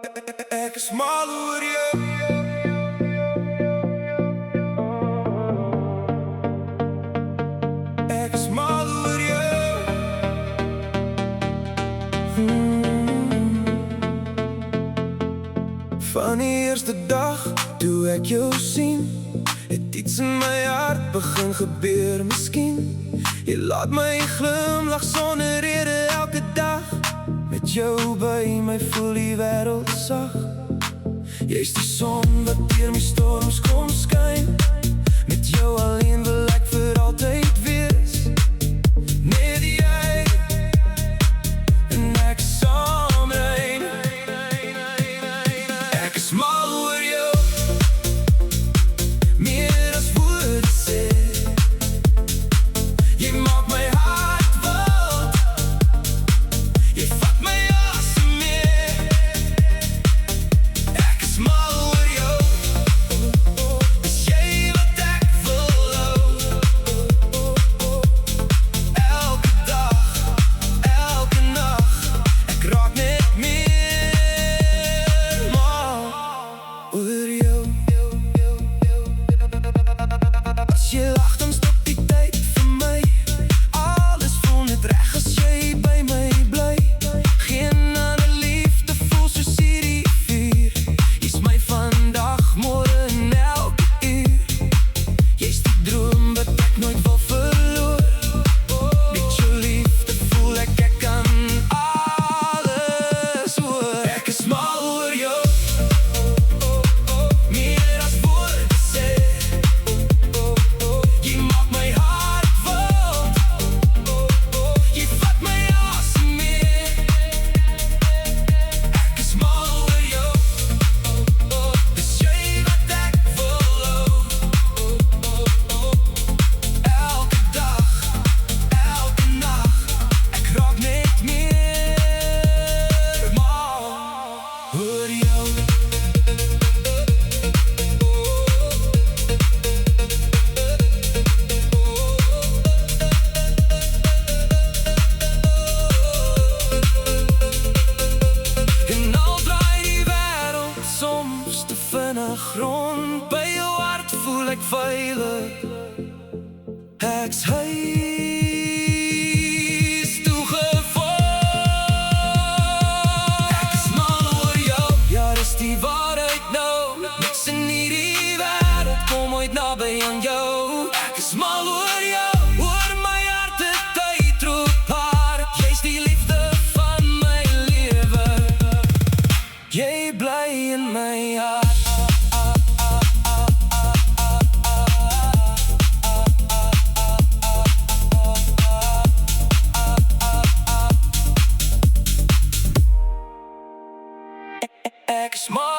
Ek is mal oor jou. Ek is mal oor jou. Van die eerste dag toe ek jou sien, het iets in my hart begin gebeur. Miskien jy laat my glimlach sonder rede elke dag. Met jou by my voel die wêreld sag. Jy is die son wat deur my storms kom skyn. Met jou alleen wil ek vir altyd wees. Net jy en ek saamrein. Ek is mal oor jou, meer as woorde sê. Jy maak my hart wild, jy vat my asem mee. Ek is mal oor jou, is jy wat ek wil hou. Elke dag, elke nacht, ek raak net meer mal oor jou. As jy lag, dan stop die tyd vir my. Alles voel net reg as jy by my bly. Geen ander liefde voel soos hierdie vuur. Jy's my vandag, môre en elke uur. Jy's die droom wat ek nooit wil verloor. Met jou liefde voel ek kan alles hoor. Ek is mal oor jou, meer as woorde sê. Jy maak my hart wild, jy vat my asem mee. Ek is mal oor jou, is jy wat ek wil hou. Elke dag, elke nacht, ek raak net meer mal oor jou. En al draai die wêreld soms te vinnig rond, by jou hart voel ek veilig. Ek's huis toegeval. Ek is mal oor jou, ja dis die waarheid nou. Niks in hierdie wêreld kom ooit naby aan jou. Ek is mal oor jou, oor my hart het uitroep haar. Jy's die liefde van my lewe, jy bly in my hart. Ek is mal